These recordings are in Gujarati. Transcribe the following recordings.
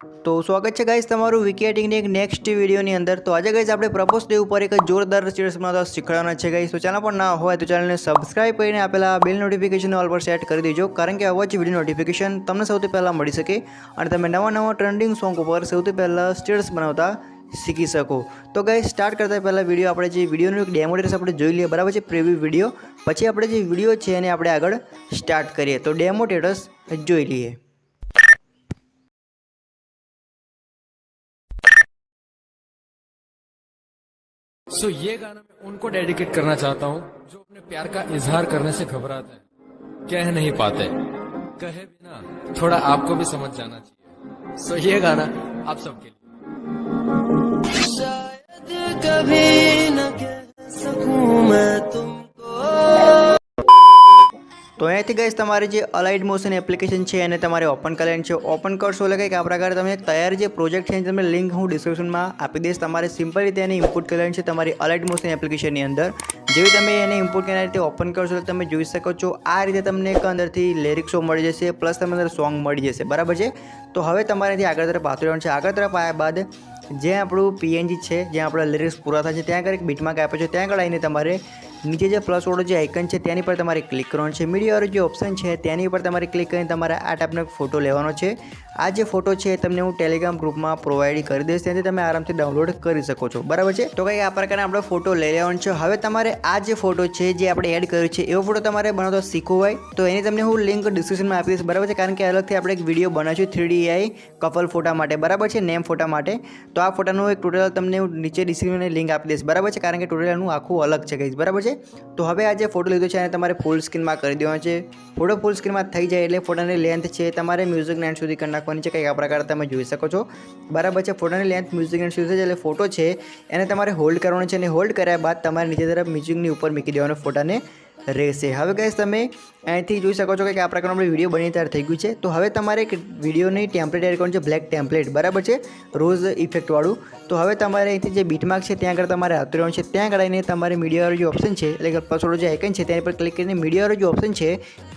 तो स्वागत है गाइस तमारू विकेटिंग एक नेक्स्ट वीडियो अंदर। तो आज गाइस આપણે પ્રપોઝ ડે ઉપર એક જોરદાર સ્ટેટસ બનાવતા શીખવાના છે ગાइस। તો ચેનલ પર ના હોય તો ચેનલને સબસ્ક્રાઇબ કરીને આપેલા બેલ નોટિફિકેશન ઓલ પર સેટ કરી દેજો, કારણ કે આવા જ વિડિયો નોટિફિકેશન તમને સૌથી પહેલા મળી શકે અને તમે નવા ટ્રેન્ડિંગ સોંગ ઉપર સૌથી પહેલા સ્ટેટસ બનાવતા શીખી શકો। તો ગાइस સ્ટાર્ટ કરતા પહેલા વિડિયો આપણે જે વિડિયોનો એક ડેમો ટેસ્ટ આપણે જોઈ લઈએ, બરાબર છે, પ્રીવ્યુ વિડિયો। પછી આપણે જે વિડિયો છે એને આપણે આગળ સ્ટાર્ટ કરીએ। તો ડેમો ટેસ્ટ જોઈ લઈએ। सो ये गाना मैं उनको डेडिकेट करना चाहता हूँ जो अपने प्यार का इजहार करने से घबराते हैं, कह नहीं पाते, कहे बिना थोड़ा आपको भी समझ जाना चाहिए। सो ये गाना आप सबके लिए। शायद कभी न कह सकूं मैं तुमको। तो અહીંયાથી ગાइस તમારે જે અલાઇડ મોશન એપ્લિકેશન છે એને તમારે ઓપન કરવાની છે। ઓપન કરશો એટલે કંઈક આ પ્રકારે તમે તૈયાર જે પ્રોજેક્ટ છે તમે લિંક હું ડિસ્ક્રિપ્શનમાં આપી દઈશ। તમારે સિમ્પલ રીતે એને ઇમ્પોર્ટ કરવાની છે તમારી અલાઇડ મોશન એપ્લિકેશનની અંદર। જેવી તમે એને ઇમ્પોર્ટ કરીને રીતે ઓપન કરશો એટલે તમે જોઈ શકો છો આ રીતે તમને એક અંદરથી લિરિક્સો મળી જશે, પ્લસ તમને અંદર સોંગ મળી જશે, બરાબર છે। તો હવે તમારે અહીંથી આગળ તરફ પાછળ રહેવાનું છે। આગળ તરફ આવ્યા બાદ જે આપણું પીએનજી છે, જ્યાં આપણા લિરિક્સ પૂરા થાય છે ત્યાં આગળ એક બીટમાર્ક આપ્યો છે, ત્યાં આગળ આવીને તમારે નીચે જે પ્લસ વાળો જે આઇકન છે તેની પર તમારે ક્લિક કરવાનું છે। મીડિયાવાળો જે ઓપ્શન છે તેની ઉપર તમારે ક્લિક કરીને તમારે આ ટાઈપનો ફોટો લેવાનો છે। આ જે ફોટો છે તમને હું ટેલિગ્રામ ગ્રુપમાં પ્રોવાઈડ કરી દઈશ, ત્યાંથી તમે આરામથી ડાઉનલોડ કરી શકો છો, બરાબર છે। તો કંઈક આ પ્રકારના આપણે ફોટો લઈ લેવાનો છે। હવે તમારે આ જે ફોટો છે જે આપણે એડ કર્યો છે એવો ફોટો તમારે બનાવતો શીખવો હોય તો એની તમને હું લિંક ડિસ્ક્રિપ્શનમાં આપી દઈશ, બરાબર છે, કારણ કે અલગથી આપણે એક વિડીયો બનાવીશું 3D AI કપલ ફોટા માટે, બરાબર છે, નેમ ફોટા માટે। તો આ ફોટાનું એક ટ્યુટોરિયલ તમને હું નીચે ડિસ્ક્રિપ્શનમાં લિંક આપી દઈશ, બરાબર છે, કારણ કે ટ્યુટોરિયલનું આખું અલગ છે ગાઈસ, બરાબર છે। તો હવે આ જે ફોટો લીધો છે એને તમારે ફૂલ સ્ક્રીનમાં કરી દેવાનો છે। ફોટો ફૂલ સ્ક્રીનમાં થઈ જાય એટલે ફોટાની લેન્થ છે તમારે મ્યુઝિક એન્ડ સુધી કરી નાખવાની છે, કંઈક આ પ્રકારે તમે જોઈ શકો છો, બરાબર છે। ફોટાની લેન્થ મ્યુઝિક એન્ડ સુધી એટલે ફોટો છે એને તમારે હોલ્ડ કરવાનો છે અને હોલ્ડ કર્યા બાદ તમારે નીચે તરફ મ્યુઝિકની ઉપર મૂકી દેવાનો ફોટાને રહેશે। હવે ગાઈસ તમે અહીંથી જોઈ શકો છો કે આ પ્રકારનો આપણે વિડીયો બની તૈયાર થઈ ગયું છે। તો હવે તમારે એક વિડીયોની ટેમ્પલેટ એડ કરવાનું છે, બ્લેક ટેમ્પલેટ, બરાબર છે, રોઝ ઇફેક્ટવાળું। તો હવે તમારે અહીંથી જે બીટમાર્ક છે ત્યાં આગળ તમારે આવતું રહેવાનું છે। ત્યાં આગળ આવીને તમારે મીડિયાવાળો જે ઓપ્શન છે એટલે કે પાછળનો જે આઇકન છે તેની પર ક્લિક કરીને મીડિયાવાળો જે ઓપ્શન છે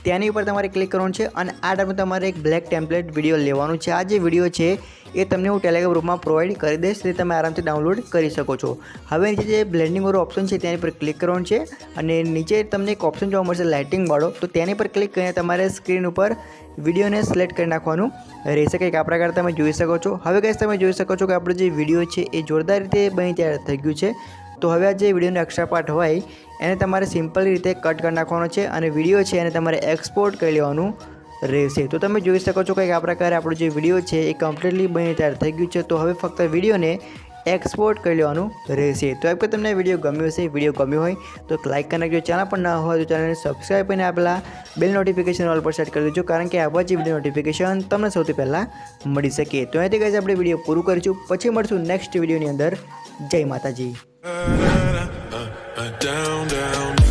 તેની ઉપર તમારે ક્લિક કરવાનું છે અને આ ટાઈપનું તમારે એક બ્લેક ટેમ્પલેટ વિડીયો લેવાનું છે। આ જે વિડીયો છે એ તમને હું ટેલિગ્રામ ગ્રુપમાં પ્રોવાઈડ કરી દઈશ, તે તમે આરામથી ડાઉનલોડ કરી શકો છો। હવે નીચે જે બ્લેન્ડિંગવાળો ઓપ્શન છે તેની પર ક્લિક કરવાનું છે અને નીચે તમને એક ઓપ્શન જોવા મળશે લાઇટિંગવાળો, તો તેની પર ક્લિક કરીને તમારે સ્ક્રીન ઉપર વિડીયોને સિલેક્ટ કરી નાખવાનું રહેશે, કંઈક આ પ્રકારે તમે જોઈ શકો છો। હવે ગાઈસ તમે જોઈ શકો છો કે આપણો જે વિડીયો છે એ જોરદાર રીતે બની તૈયાર થઈ ગયું છે। તો હવે આ જે વિડીયોનો એક્સ્ટ્રા પાર્ટ હોય એને તમારે સિમ્પલ રીતે કટ કરી નાખવાનો છે અને વિડીયો છે એને તમારે એક્સપોર્ટ કરી લેવાનું રહેશે। તો તમે જોઈ શકો છો કે આ પ્રકારે આપણો જે વિડીયો છે એ કમ્પ્લીટલી બની તૈયાર થઈ ગયું છે। તો હવે ફક્ત વિડીયોને એક્સપોર્ટ કરી લેવાનું રહેશે। તો એક તમને વિડીયો ગમ્યો હશે, વિડીયો ગમ્યો હોય તો લાઇક કરી નાખજો, ચેનલ પર ના હોય તો ચેનલને સબસ્ક્રાઈબ કરીને આપેલા બેલ નોટિફિકેશન ઓલ પર સેટ કરી દેજો, કારણ કે આવા જ વિડીયો નોટિફિકેશન તમને સૌથી પહેલાં મળી શકે। તો અહીંથી ગાઈસ આપણે વિડીયો પૂરું કરીશું, પછી મળશું નેક્સ્ટ વિડીયોની અંદર। જય માતાજી। down, down.